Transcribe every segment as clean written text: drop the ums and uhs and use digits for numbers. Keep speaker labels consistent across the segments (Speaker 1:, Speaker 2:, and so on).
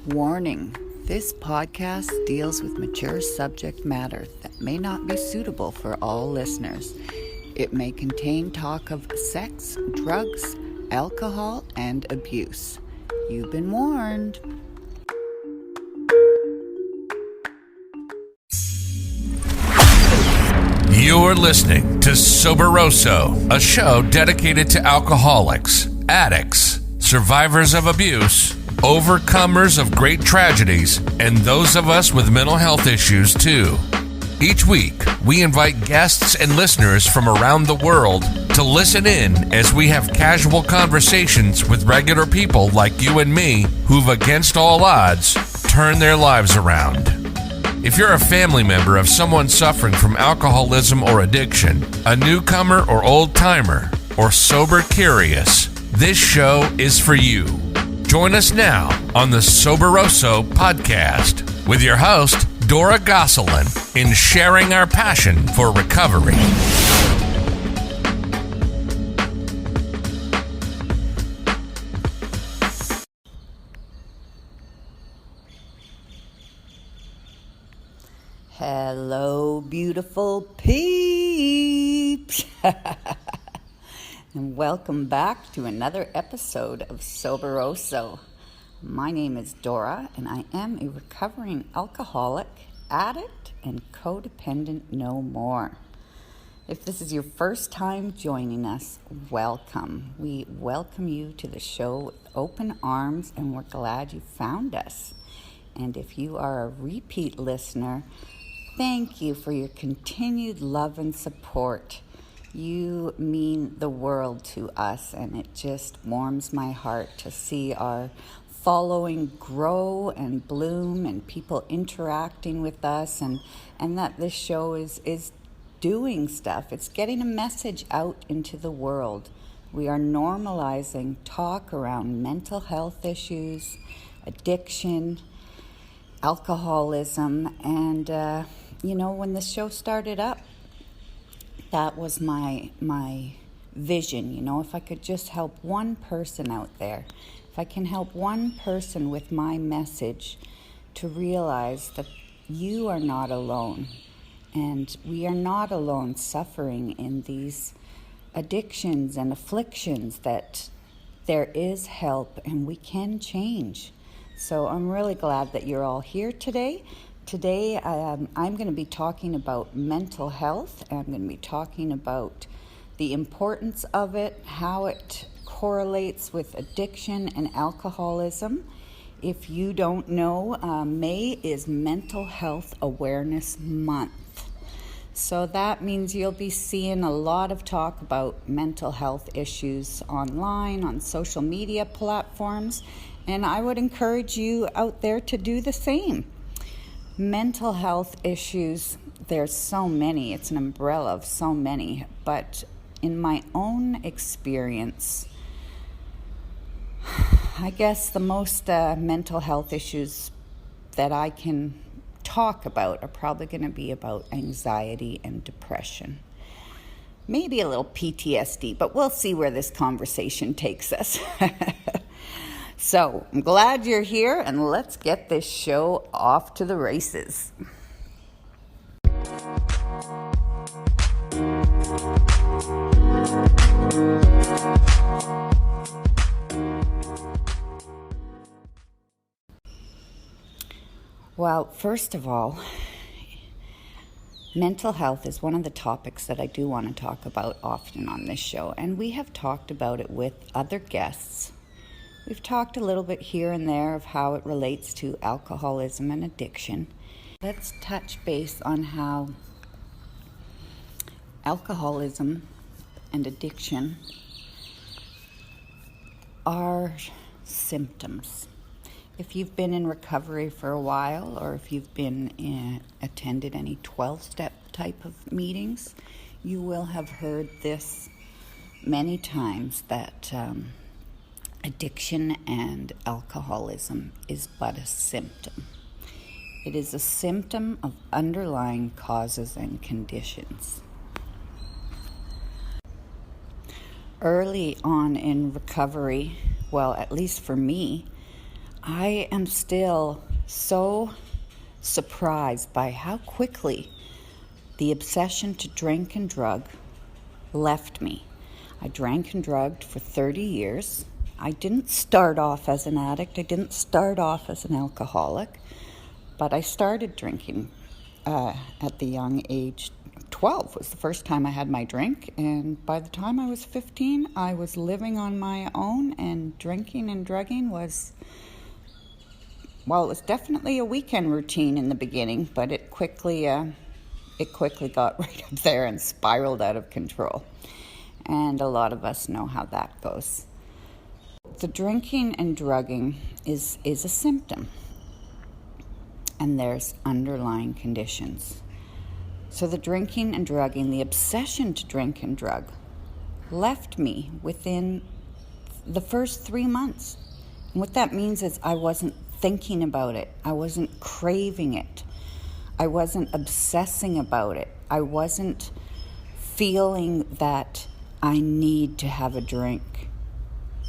Speaker 1: Warning, this podcast deals with mature subject matter that may not be suitable for all listeners. It may contain talk of sex, drugs, alcohol, and abuse. You've been warned.
Speaker 2: You're listening to Soberoso, a show dedicated to alcoholics, addicts, survivors of abuse, overcomers of great tragedies, and those of us with mental health issues too. Each week, we invite guests and listeners from around the world to listen in as we have casual conversations with regular people like you and me who've, against all odds, turned their lives around. If you're a family member of someone suffering from alcoholism or addiction, a newcomer or old-timer, or sober curious, this show is for you. Join us now on the Soberoso Podcast with your host, Dora in sharing our passion for recovery.
Speaker 1: Hello, beautiful peeps. And welcome back to another episode of Soberoso. My name is Dora, and I am a recovering alcoholic, addict, and codependent no more. If this is your first time joining us, welcome. We welcome you to the show with open arms, and we're glad you found us. And if you are a repeat listener, thank you for your continued love and support. You mean the world to us, and it just warms my heart to see our following grow and bloom and people interacting with us, and that this show is doing stuff. It's getting a message out into the world. We are normalizing talk around mental health issues, addiction, alcoholism, and when the show started up, that was my vision. If I could just help one person out there, if I can help one person with my message to realize that you are not alone, and we are not alone suffering in these addictions and afflictions, that there is help and we can change. So I'm really glad that you're all here today. Today, I'm going to be talking about mental health. I'm going to be talking about the importance of it, how it correlates with addiction and alcoholism. If you don't know, May is Mental Health Awareness Month. So that means you'll be seeing a lot of talk about mental health issues online, on social media platforms, and I would encourage you out there to do the same. Mental health issues, there's so many. It's an umbrella of so many. But in my own experience, I guess the most mental health issues that I can talk about are probably going to be about anxiety and depression. Maybe a little PTSD, but we'll see where this conversation takes us. So, I'm glad you're here, and let's get this show off to the races. Well, first of all, mental health is one of the topics that I do want to talk about often on this show, and we have talked about it with other guests. We've talked a little bit here and there of how it relates to alcoholism and addiction. Let's touch base on how alcoholism and addiction are symptoms. If you've been in recovery for a while, or if you've been attended any 12-step type of meetings, you will have heard this many times, that addiction and alcoholism is but a symptom. It is a symptom of underlying causes and conditions. Early on in recovery, well, at least for me, I am still so surprised by how quickly the obsession to drink and drug left me. I drank and drugged for 30 years. I didn't start off as an addict. I didn't start off as an alcoholic. But I started drinking at the young age. 12 was the first time I had my drink. And by the time I was 15, I was living on my own, and drinking and drugging was, well, it was definitely a weekend routine in the beginning, but it quickly got right up there and spiraled out of control. And a lot of us know how that goes. The drinking and drugging is a symptom, and there's underlying conditions. So the drinking and drugging, the obsession to drink and drug, left me within the first 3 months. And what that means is I wasn't thinking about it. I wasn't craving it. I wasn't obsessing about it. I wasn't feeling that I need to have a drink.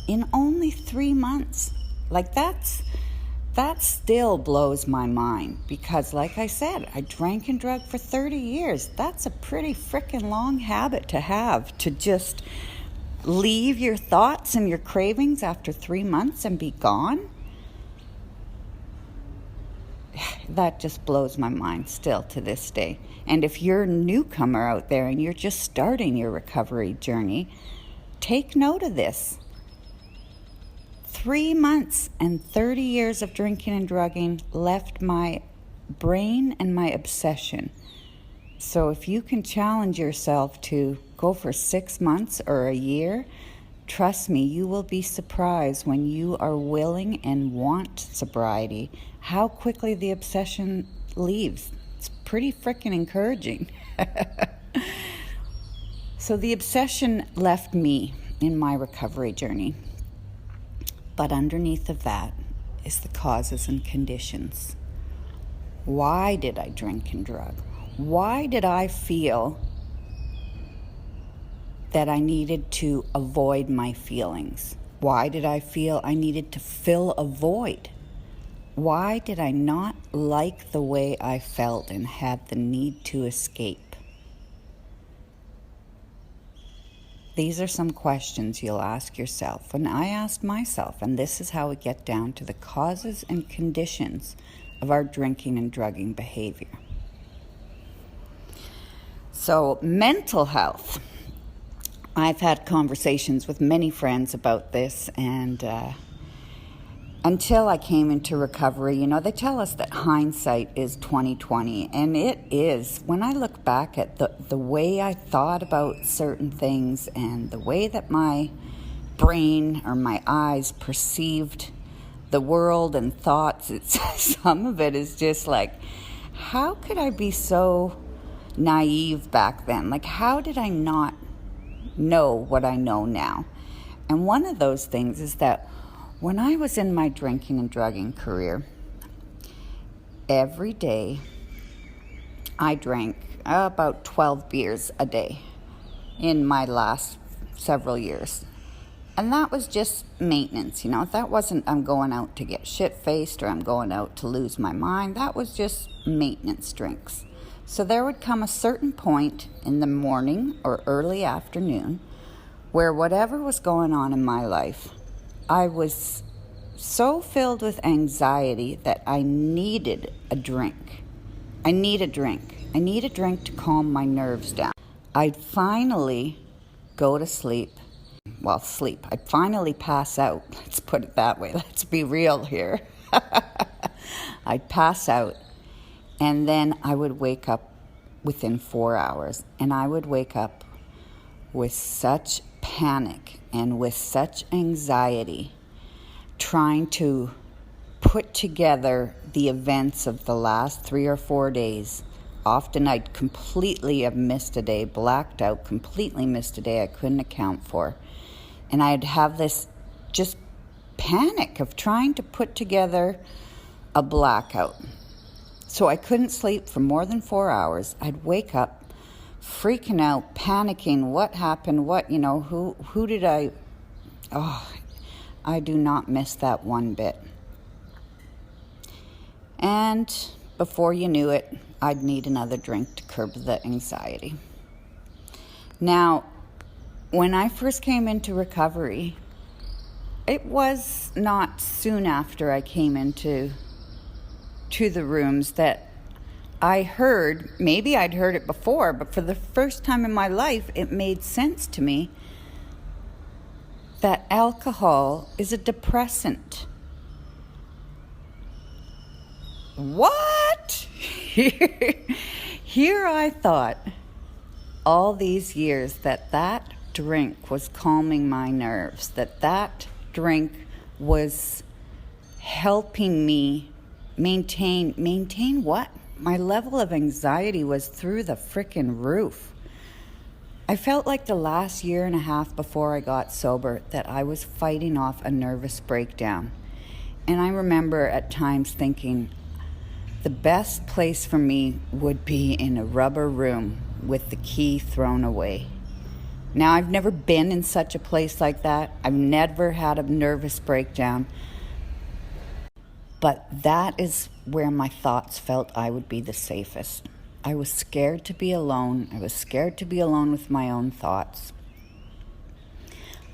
Speaker 1: In only 3 months. Like that still blows my mind, because like I said, I drank and drugged for 30 years. That's a pretty freaking long habit to have, to just leave your thoughts and your cravings after 3 months and be gone. That just blows my mind still to this day. And if you're a newcomer out there and you're just starting your recovery journey, take note of this. 3 months and 30 years of drinking and drugging left my brain and my obsession. So if you can challenge yourself to go for 6 months or a year, trust me, you will be surprised when you are willing and want sobriety, how quickly the obsession leaves. It's pretty freaking encouraging. So the obsession left me in my recovery journey. But underneath of that is the causes and conditions. Why did I drink and drug? Why did I feel that I needed to avoid my feelings? Why did I feel I needed to fill a void? Why did I not like the way I felt and had the need to escape? These are some questions you'll ask yourself, and I asked myself, and this is how we get down to the causes and conditions of our drinking and drugging behavior. So, mental health. I've had conversations with many friends about this, and until I came into recovery, they tell us that hindsight is 20/20, and it is. When I look back at the way I thought about certain things and the way that my brain or my eyes perceived the world and thoughts, some of it is just like, how could I be so naive back then? Like, how did I not know what I know now? And one of those things is that when I was in my drinking and drugging career, every day I drank about 12 beers a day in my last several years. And that was just maintenance, That wasn't I'm going out to get shit-faced or I'm going out to lose my mind. That was just maintenance drinks. So there would come a certain point in the morning or early afternoon where whatever was going on in my life, I was so filled with anxiety that I needed a drink. I need a drink to calm my nerves down. I'd finally go to sleep. I'd finally pass out. Let's put it that way. Let's be real here. I'd pass out, and then I would wake up within 4 hours. And I would wake up with such panic and with such anxiety, trying to put together the events of the last 3 or 4 days. Often I'd completely have missed a day, blacked out, completely missed a day I couldn't account for. And I'd have this just panic of trying to put together a blackout. So I couldn't sleep for more than 4 hours. I'd wake up freaking out, panicking, what happened, who did I do not miss that one bit. And before you knew it, I'd need another drink to curb the anxiety. Now, when I first came into recovery, it was not soon after I came into the rooms that I heard, maybe I'd heard it before, but for the first time in my life, it made sense to me that alcohol is a depressant. What? Here I thought all these years that drink was calming my nerves, that drink was helping me maintain what? My level of anxiety was through the frickin' roof. I felt like the last year and a half before I got sober that I was fighting off a nervous breakdown. And I remember at times thinking the best place for me would be in a rubber room with the key thrown away. Now, I've never been in such a place like that. I've never had a nervous breakdown. But that is where my thoughts felt I would be the safest. I was scared to be alone. I was scared to be alone with my own thoughts.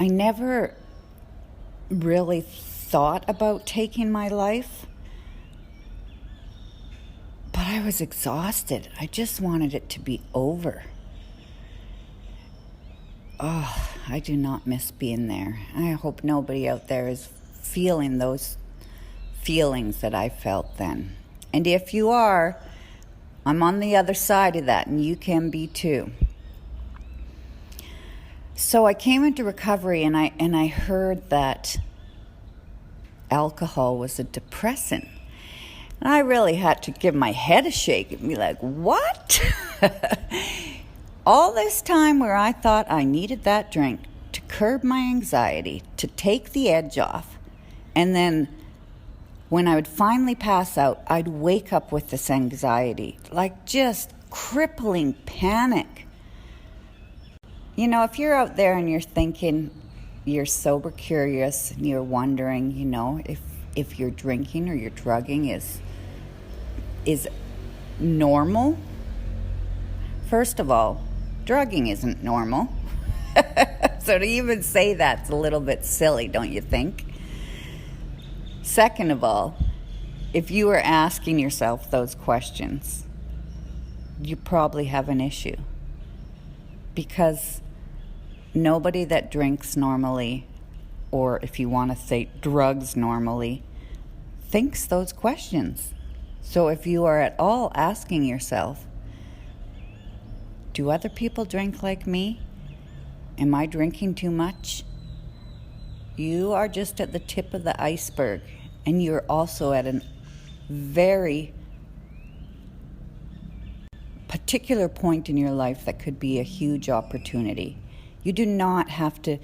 Speaker 1: I never really thought about taking my life, but I was exhausted. I just wanted it to be over. Oh, I do not miss being there. I hope nobody out there is feeling those feelings that I felt then. And if you are, I'm on the other side of that, and you can be too. So I came into recovery, and I heard that alcohol was a depressant. And I really had to give my head a shake and be like, what? All this time where I thought I needed that drink to curb my anxiety, to take the edge off, and then when I would finally pass out, I'd wake up with this anxiety, like just crippling panic. You know, if you're out there and you're thinking, you're sober curious, and you're wondering, you know, if your drinking or your drugging is normal, first of all, drugging isn't normal. So to even say that's a little bit silly, don't you think? Second of all, if you are asking yourself those questions, you probably have an issue. Because nobody that drinks normally, or if you want to say drugs normally, thinks those questions. So if you are at all asking yourself, do other people drink like me? Am I drinking too much? You are just at the tip of the iceberg, and you're also at a very particular point in your life that could be a huge opportunity. You do not have to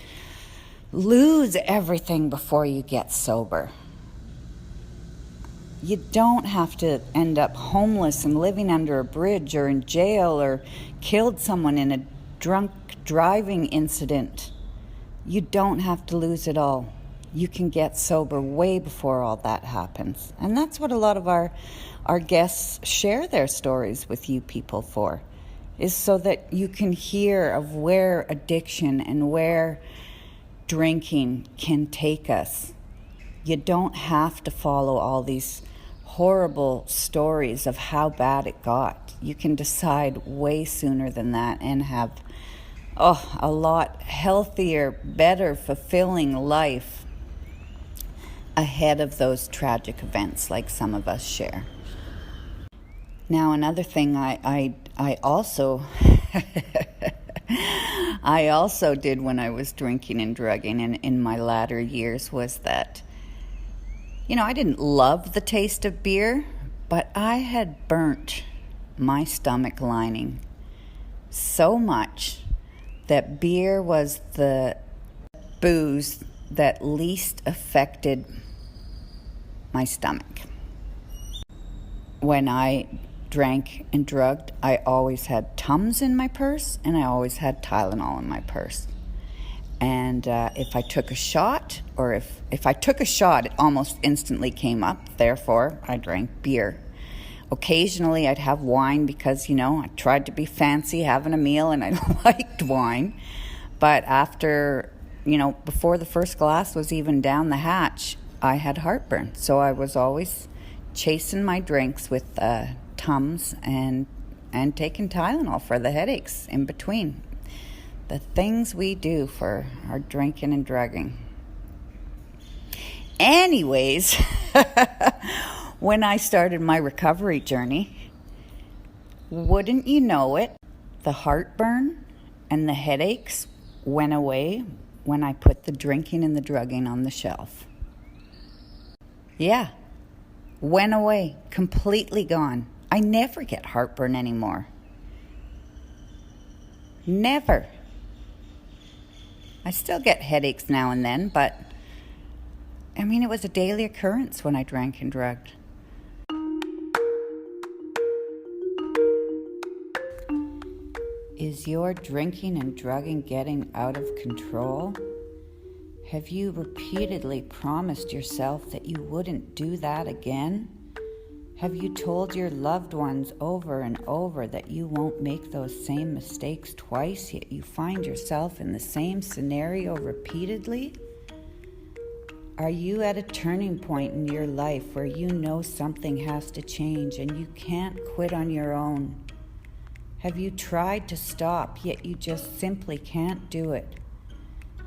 Speaker 1: lose everything before you get sober. You don't have to end up homeless and living under a bridge or in jail or killed someone in a drunk driving incident. You don't have to lose it all. You can get sober way before all that happens. And that's what a lot of our guests share their stories with you people for, is so that you can hear of where addiction and where drinking can take us. You don't have to follow all these horrible stories of how bad it got. You can decide way sooner than that and have a lot healthier, better, fulfilling life ahead of those tragic events like some of us share. Now, another thing I also I also did when I was drinking and drugging in my latter years was that, you know, I didn't love the taste of beer, but I had burnt my stomach lining so much that beer was the booze that least affected my stomach. When I drank and drugged, I always had Tums in my purse, and I always had Tylenol in my purse. And if I took a shot, or if I took a shot, it almost instantly came up. Therefore, I drank beer. Occasionally, I'd have wine because, I tried to be fancy having a meal and I liked wine. But after, before the first glass was even down the hatch, I had heartburn. So I was always chasing my drinks with Tums and taking Tylenol for the headaches in between. The things we do for our drinking and drugging. Anyways, when I started my recovery journey, wouldn't you know it, the heartburn and the headaches went away when I put the drinking and the drugging on the shelf. Yeah, went away, completely gone. I never get heartburn anymore. Never. I still get headaches now and then, but it was a daily occurrence when I drank and drugged. Is your drinking and drugging getting out of control? Have you repeatedly promised yourself that you wouldn't do that again? Have you told your loved ones over and over that you won't make those same mistakes twice, yet you find yourself in the same scenario repeatedly? Are you at a turning point in your life where you know something has to change and you can't quit on your own? Have you tried to stop, yet you just simply can't do it?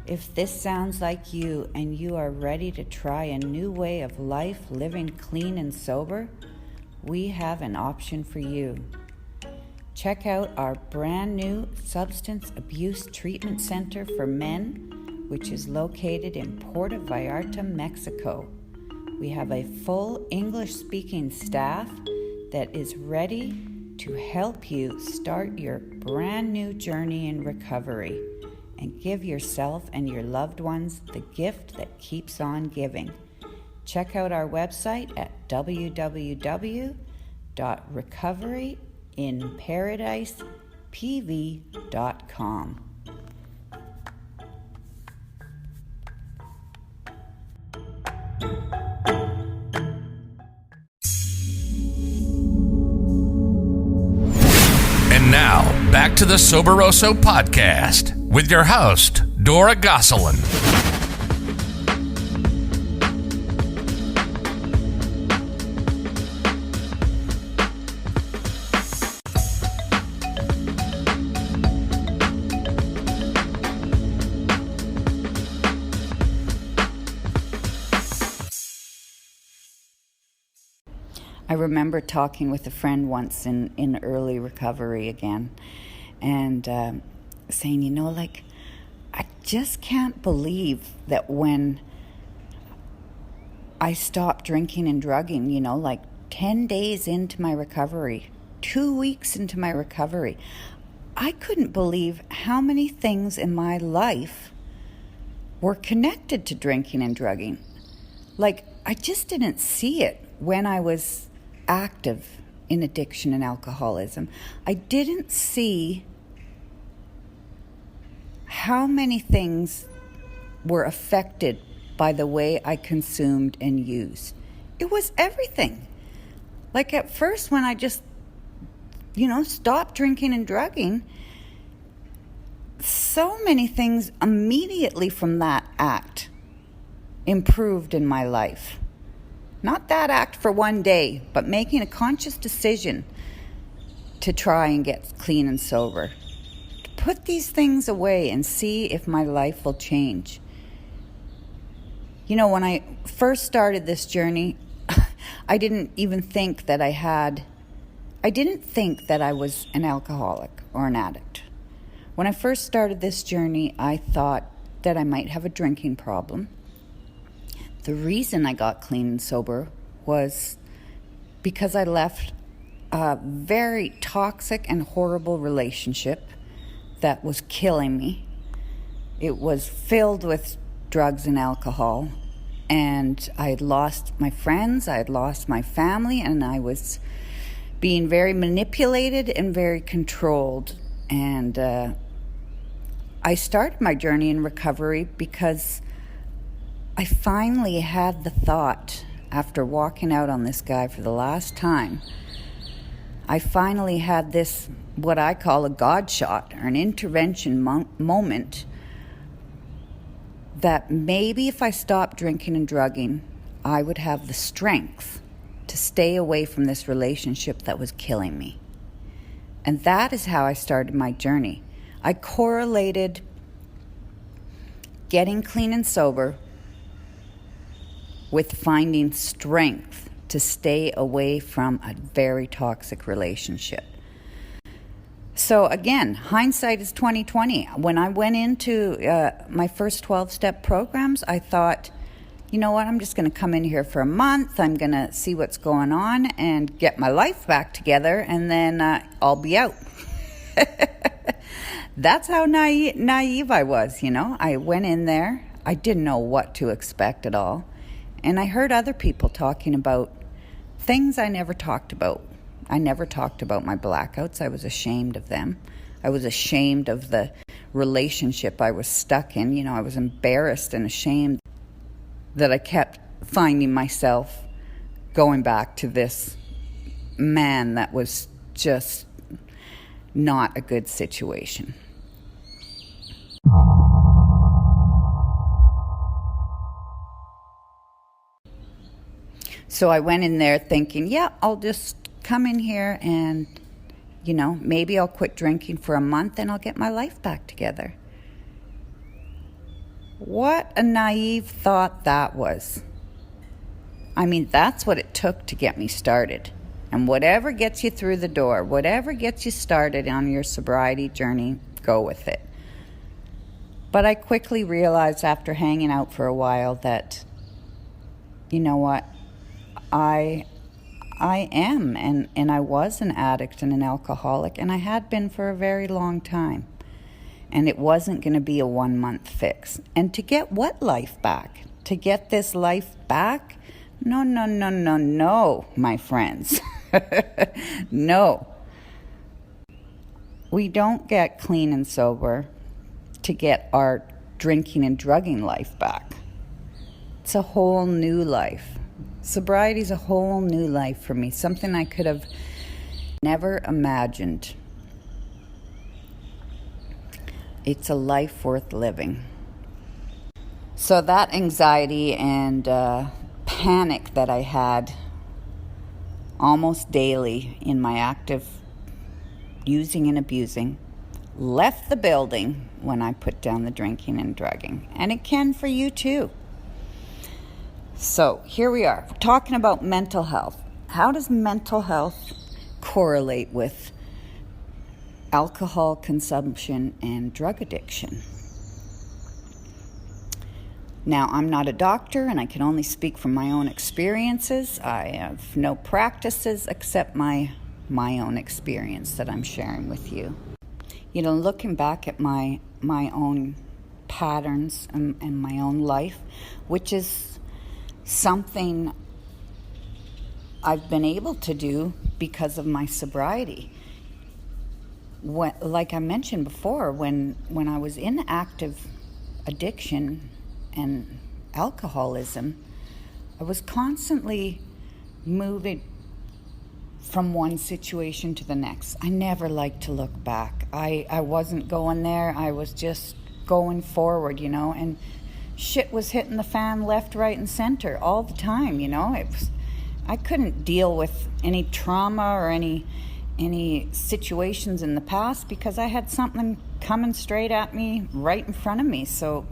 Speaker 1: If this sounds like you and you are ready to try a new way of life, living clean and sober, we have an option for you. Check out our brand new Substance Abuse Treatment Center for Men, which is located in Puerto Vallarta, Mexico. We have a full English-speaking staff that is ready to help you start your brand new journey in recovery and give yourself and your loved ones the gift that keeps on giving. Check out our website at www.recoveryinparadisepv.com.
Speaker 2: And now, back to the Soberoso Podcast with your host, Dora Gosselin.
Speaker 1: I remember talking with a friend once in early recovery again and saying, I just can't believe that when I stopped drinking and drugging, 10 days into my recovery, 2 weeks into my recovery, I couldn't believe how many things in my life were connected to drinking and drugging. I just didn't see it when I was active in addiction and alcoholism. I didn't see how many things were affected by the way I consumed and used. It was everything. At first, when I just, stopped drinking and drugging, so many things immediately from that act improved in my life. Not that act for one day, but making a conscious decision to try and get clean and sober. To put these things away and see if my life will change. When I first started this journey, I didn't even think that I was an alcoholic or an addict. When I first started this journey, I thought that I might have a drinking problem. The reason I got clean and sober was because I left a very toxic and horrible relationship that was killing me. It was filled with drugs and alcohol, and I had lost my friends, I had lost my family, and I was being very manipulated and very controlled. And I started my journey in recovery because I finally had the thought, after walking out on this guy for the last time, I finally had this, what I call a God shot, or an intervention moment, that maybe if I stopped drinking and drugging, I would have the strength to stay away from this relationship that was killing me. And that is how I started my journey. I correlated getting clean and sober with finding strength to stay away from a very toxic relationship. So again, hindsight is 2020. When I went into my first 12-step programs, I thought, you know what, I'm just going to come in here for a month. I'm going to see what's going on and get my life back together, and then I'll be out. That's how naive I was, you know. I went in there. I didn't know what to expect at all. And I heard other people talking about things I never talked about. I never talked about my blackouts. I was ashamed of them. I was ashamed of the relationship I was stuck in. You know, I was embarrassed and ashamed that I kept finding myself going back to this man that was just not a good situation. So I went in there thinking, yeah, I'll just come in here and, you know, maybe I'll quit drinking for a month and I'll get my life back together. What a naive thought that was. I mean, that's what it took to get me started. And whatever gets you through the door, whatever gets you started on your sobriety journey, go with it. But I quickly realized after hanging out for a while that, you know what, I am, and I was an addict and an alcoholic, and I had been for a very long time. And it wasn't going to be a 1-month fix. And to get what life back? To get this life back? No, my friends. No. We don't get clean and sober to get our drinking and drugging life back. It's a whole new life. Sobriety is a whole new life for me, something I could have never imagined. It's a life worth living. So that anxiety and panic that I had almost daily in my active using and abusing left the building when I put down the drinking and drugging. And it can for you too. So here we are, talking about mental health. How does mental health correlate with alcohol consumption and drug addiction? Now, I'm not a doctor and I can only speak from my own experiences. I have no practices except my own experience that I'm sharing with you. You know, looking back at my own patterns and my own life, which is something I've been able to do because of my sobriety. Like I mentioned before, when I was in active addiction and alcoholism, I was constantly moving from one situation to the next. I never liked to look back. I wasn't going there. I was just going forward, you know, and shit was hitting the fan left, right, and center all the time, you know. I couldn't deal with any trauma or any situations in the past because I had something coming straight at me right in front of me. So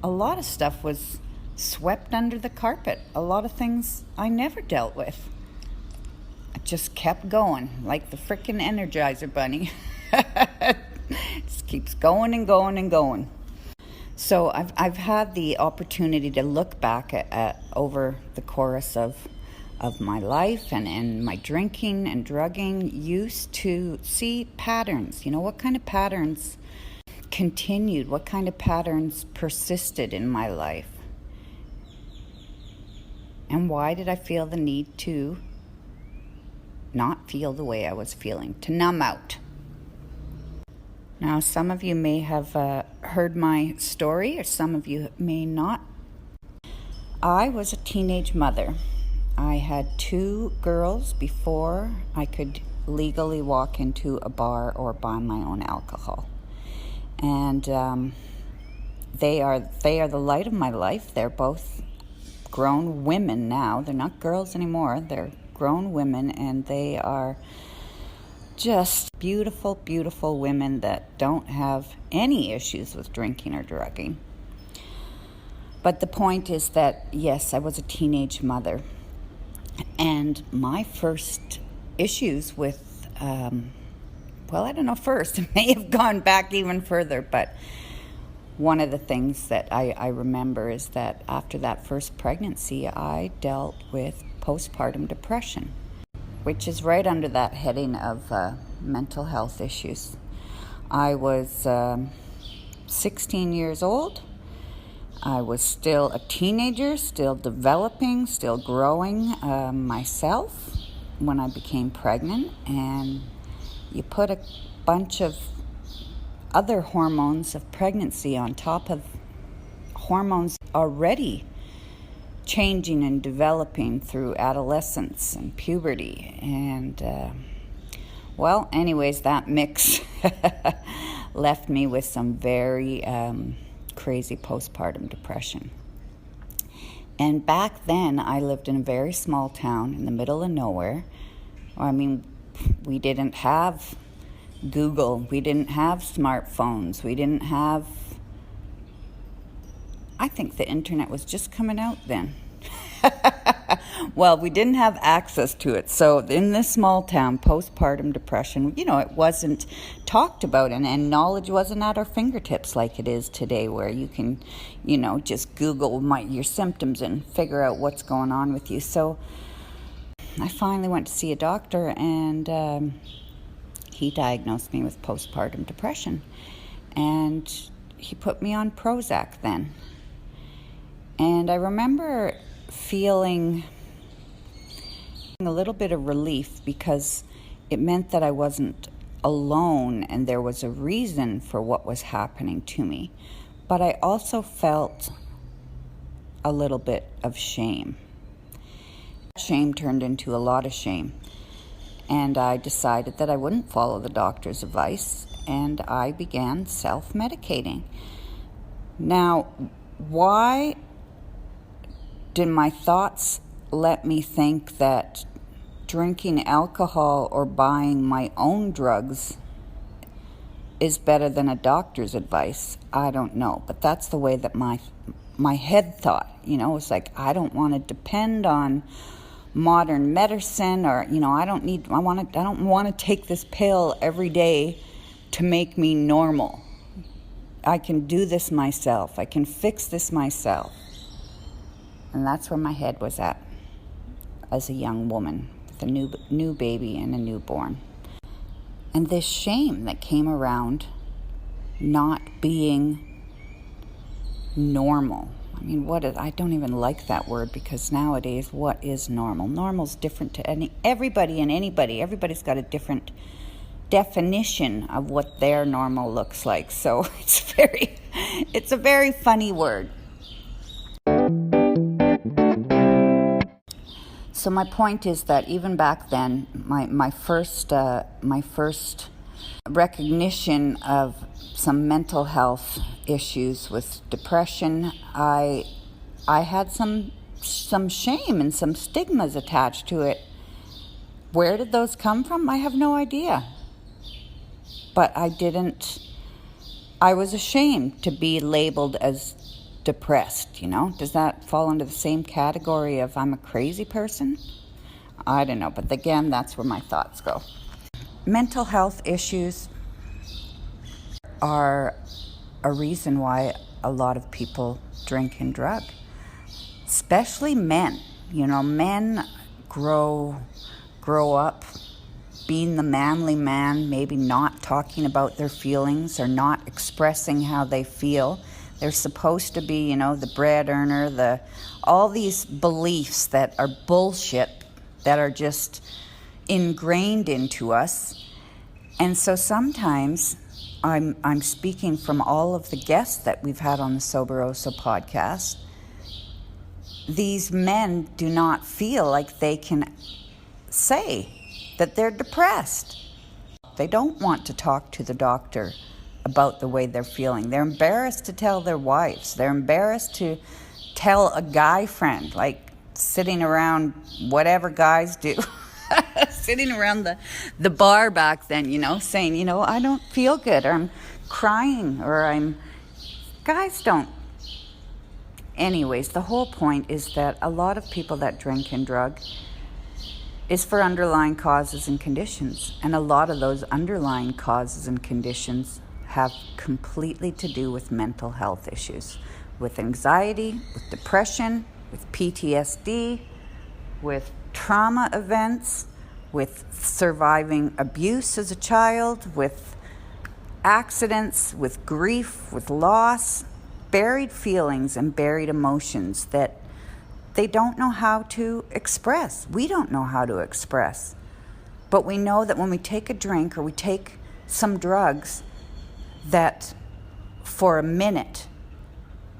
Speaker 1: a lot of stuff was swept under the carpet. A lot of things I never dealt with. I just kept going like the frickin' Energizer Bunny. Just keeps going and going and going. So I've had the opportunity to look back at over the course of my life and my drinking and drugging use to see patterns. You know, what kind of patterns continued? What kind of patterns persisted in my life? And why did I feel the need to not feel the way I was feeling, to numb out? Now, some of you may have heard my story, or some of you may not. I was a teenage mother. I had 2 girls before I could legally walk into a bar or buy my own alcohol. And they are the light of my life. They're both grown women now. They're not girls anymore. They're grown women, and they are just beautiful, beautiful women that don't have any issues with drinking or drugging. But the point is that, yes, I was a teenage mother. And my first issues with, I don't know first. It may have gone back even further. But one of the things that I remember is that after that first pregnancy, I dealt with postpartum depression, which is right under that heading of mental health issues. I was 16 years old. I was still a teenager, still developing, still growing myself when I became pregnant. And you put a bunch of other hormones of pregnancy on top of hormones already changing and developing through adolescence and puberty. And, anyways, that mix left me with some very crazy postpartum depression. And back then, I lived in a very small town in the middle of nowhere. We didn't have Google. We didn't have smartphones. We didn't have... I think the internet was just coming out then. Well, we didn't have access to it. So in this small town, postpartum depression, it wasn't talked about, and knowledge wasn't at our fingertips like it is today, where you can, just Google your symptoms and figure out what's going on with you. So I finally went to see a doctor, and he diagnosed me with postpartum depression. And he put me on Prozac then. And I remember feeling a little bit of relief, because it meant that I wasn't alone and there was a reason for what was happening to me. But I also felt a little bit of shame. Shame turned into a lot of shame. And I decided that I wouldn't follow the doctor's advice, and I began self-medicating. Now, why did my thoughts let me think that drinking alcohol or buying my own drugs is better than a doctor's advice? I don't know, but that's the way that my head thought. It's like, I don't want to depend on modern medicine, or I don't want to take this pill every day to make me normal. I can do this myself. I can fix this myself. And that's where my head was at as a young woman with a new baby and a newborn. And this shame that came around not being normal. I don't even like that word, because nowadays, what is normal? Normal's different to everybody and anybody. Everybody's got a different definition of what their normal looks like. So it's a very funny word. So my point is that even back then, my first recognition of some mental health issues with depression, I had some shame and some stigmas attached to it. Where did those come from? I have no idea. But I was ashamed to be labeled as depressed, Does that fall into the same category of I'm a crazy person? I don't know, but again, that's where my thoughts go. Mental health issues are a reason why a lot of people drink and drug, especially men. Men grow up being the manly man, maybe not talking about their feelings or not expressing how they feel. They're supposed to be, the bread earner, all these beliefs that are bullshit, that are just ingrained into us. And so sometimes I'm speaking from all of the guests that we've had on the Soberoso podcast. These men do not feel like they can say that they're depressed. They don't want to talk to the doctor about the way they're feeling. They're embarrassed to tell their wives. They're embarrassed to tell a guy friend, like sitting around whatever guys do. Sitting around the bar back then, saying, I don't feel good, or I'm crying, or guys don't. Anyways, the whole point is that a lot of people that drink and drug is for underlying causes and conditions. And a lot of those underlying causes and conditions have completely to do with mental health issues, with anxiety, with depression, with PTSD, with trauma events, with surviving abuse as a child, with accidents, with grief, with loss, buried feelings and buried emotions that they don't know how to express. We don't know how to express. But we know that when we take a drink or we take some drugs, that for a minute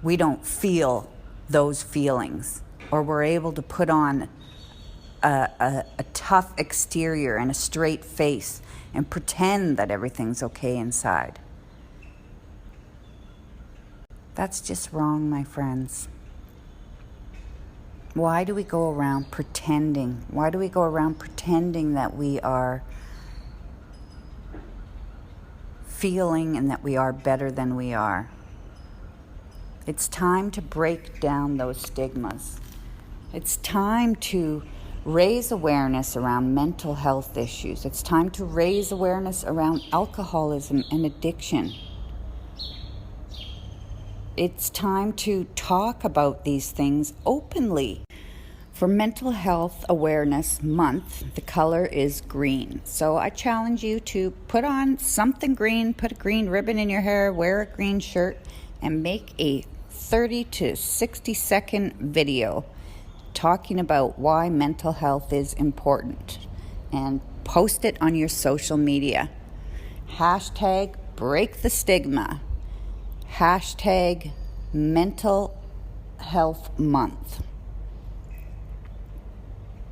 Speaker 1: we don't feel those feelings, or we're able to put on a tough exterior and a straight face and pretend that everything's okay inside. That's just wrong, my friends. Why do we go around pretending? Why do we go around pretending that we are feeling and that we are better than we are? It's time to break down those stigmas. It's time to raise awareness around mental health issues. It's time to raise awareness around alcoholism and addiction. It's time to talk about these things openly. For Mental Health Awareness Month, the color is green. So I challenge you to put on something green, put a green ribbon in your hair, wear a green shirt, and make a 30 to 60 second video talking about why mental health is important, and post it on your social media. Hashtag break the stigma. Hashtag mental health month.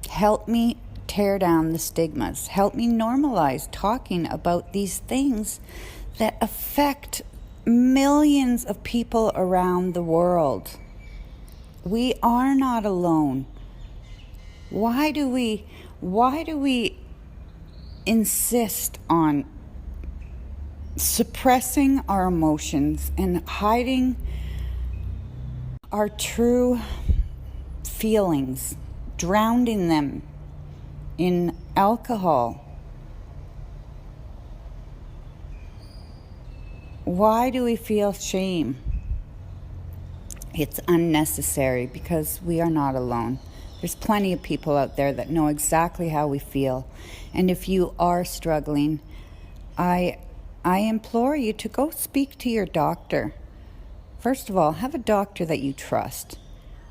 Speaker 1: Help me tear down the stigmas. Help me normalize talking about these things that affect millions of people around the world. We are not alone. Why do we insist on suppressing our emotions and hiding our true feelings, drowning them in alcohol? Why do we feel shame? It's unnecessary, because we are not alone. There's plenty of people out there that know exactly how we feel. And if you are struggling, I implore you to go speak to your doctor. First of all, have a doctor that you trust.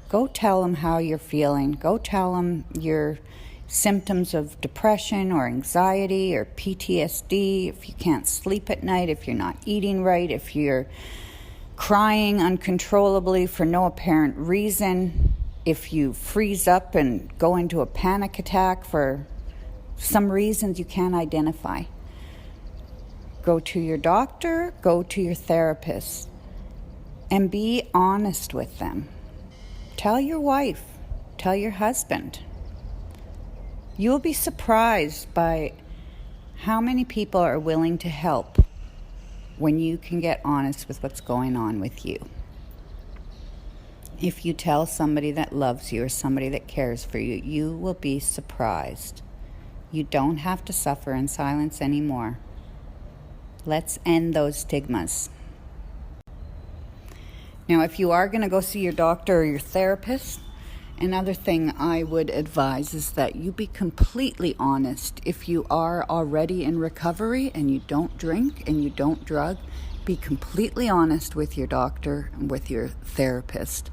Speaker 1: Go tell them how you're feeling. Go tell them your symptoms of depression or anxiety or PTSD, if you can't sleep at night, if you're not eating right, if you're crying uncontrollably for no apparent reason, if you freeze up and go into a panic attack for some reasons you can't identify. Go to your doctor, go to your therapist, and be honest with them. Tell your wife, tell your husband. You'll be surprised by how many people are willing to help when you can get honest with what's going on with you. If you tell somebody that loves you or somebody that cares for you, you will be surprised. You don't have to suffer in silence anymore. Let's end those stigmas. Now, if you are going to go see your doctor or your therapist, another thing I would advise is that you be completely honest. If you are already in recovery and you don't drink and you don't drug, be completely honest with your doctor and with your therapist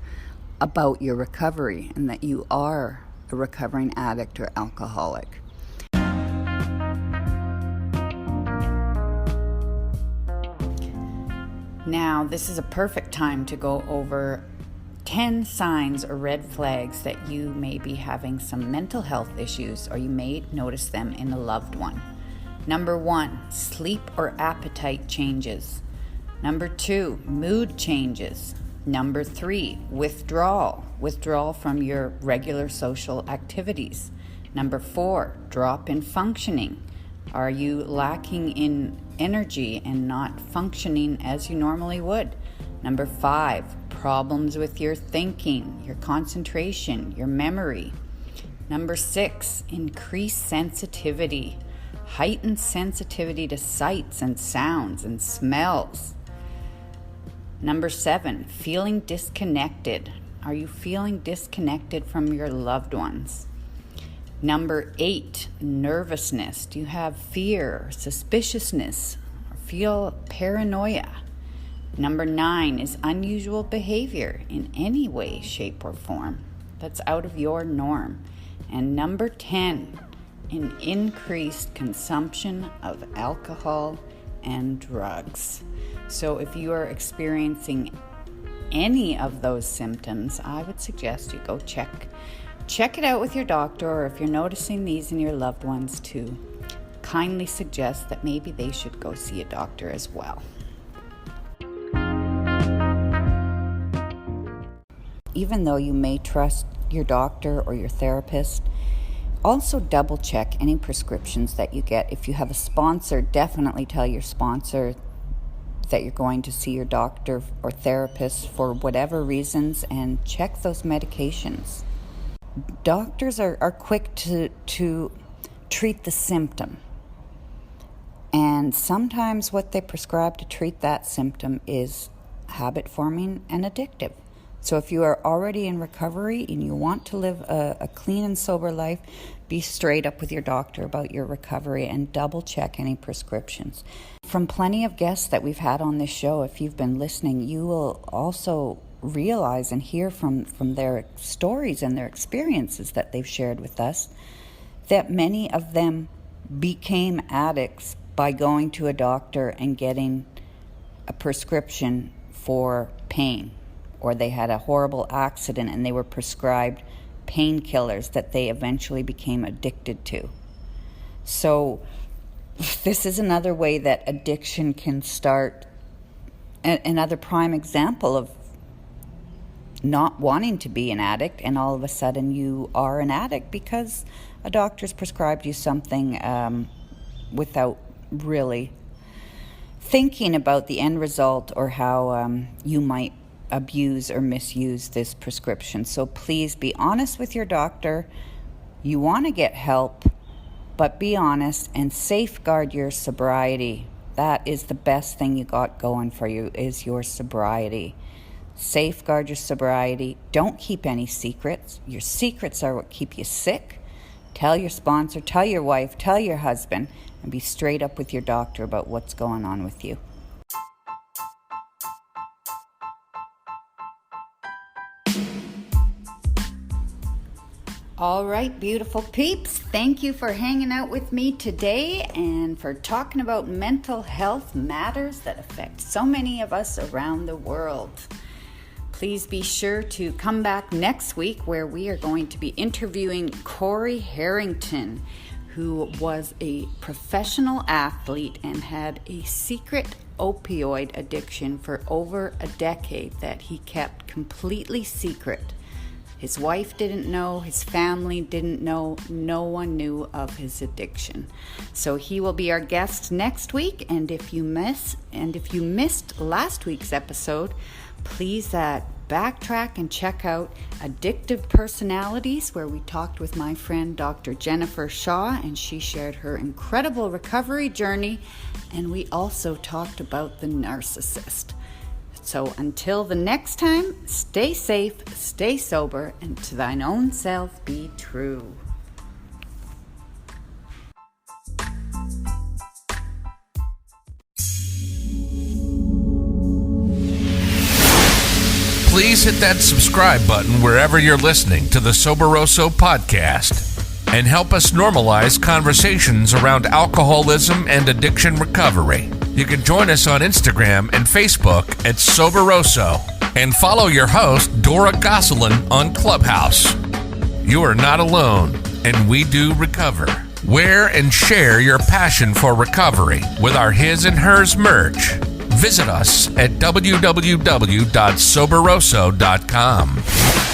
Speaker 1: about your recovery and that you are a recovering addict or alcoholic. Now, this is a perfect time to go over 10 signs or red flags that you may be having some mental health issues, or you may notice them in a loved one. Number 1, sleep or appetite changes. Number 2, mood changes. Number 3, withdrawal from your regular social activities. Number 4, drop in functioning. Are you lacking in energy and not functioning as you normally would? Number 5, problems with your thinking, your concentration, your memory. Number 6, increased sensitivity, heightened sensitivity to sights and sounds and smells. Number 7, feeling disconnected. Are you feeling disconnected from your loved ones? Number 8, nervousness. Do you have fear, suspiciousness, or feel paranoia? Number 9 is unusual behavior in any way, shape, or form that's out of your norm. And number 10, an increased consumption of alcohol and drugs. So if you are experiencing any of those symptoms, I would suggest you go check it out with your doctor, or if you're noticing these in your loved ones, to kindly suggest that maybe they should go see a doctor as well. Even though you may trust your doctor or your therapist, also double check any prescriptions that you get. If you have a sponsor, definitely tell your sponsor that you're going to see your doctor or therapist for whatever reasons, and check those medications. Doctors are quick to treat the symptom, and sometimes what they prescribe to treat that symptom is habit forming and addictive. So if you are already in recovery and you want to live a clean and sober life, be straight up with your doctor about your recovery and double check any prescriptions. From plenty of guests that we've had on this show, if you've been listening, you will also realize and hear from their stories and their experiences that they've shared with us, that many of them became addicts by going to a doctor and getting a prescription for pain, or they had a horrible accident and they were prescribed painkillers that they eventually became addicted to. So this is another way that addiction can start, another prime example of not wanting to be an addict, and all of a sudden you are an addict because a doctor's prescribed you something without really thinking about the end result or how you might abuse or misuse this prescription. So please be honest with your doctor. You want to get help, but be honest and safeguard your sobriety. That is the best thing you got going for you, is your sobriety. Safeguard your sobriety. Don't keep any secrets. Your secrets are what keep you sick. Tell your sponsor, tell your wife, tell your husband, and be straight up with your doctor about what's going on with you. All right, beautiful peeps, thank you for hanging out with me today and for talking about mental health matters that affect so many of us around the world. Please be sure to come back next week, where we are going to be interviewing Harrington, who was a professional athlete and had a secret opioid addiction for over a decade that he kept completely secret. His wife didn't know, his family didn't know, no one knew of his addiction. So he will be our guest next week, and if you missed last week's episode, please backtrack and check out Addictive Personalities, where we talked with my friend Dr. Jennifer Shaw, and she shared her incredible recovery journey, and we also talked about the narcissist. So until the next time, stay safe, stay sober, and to thine own self be true.
Speaker 2: Please hit that subscribe button wherever you're listening to the Soberoso Podcast. and help us normalize conversations around alcoholism and addiction recovery. You can join us on Instagram and Facebook at Soberoso, and follow your host, Dora Gosselin, on Clubhouse. You are not alone, and we do recover. Wear and share your passion for recovery with our His and Hers merch. Visit us at www.soberoso.com.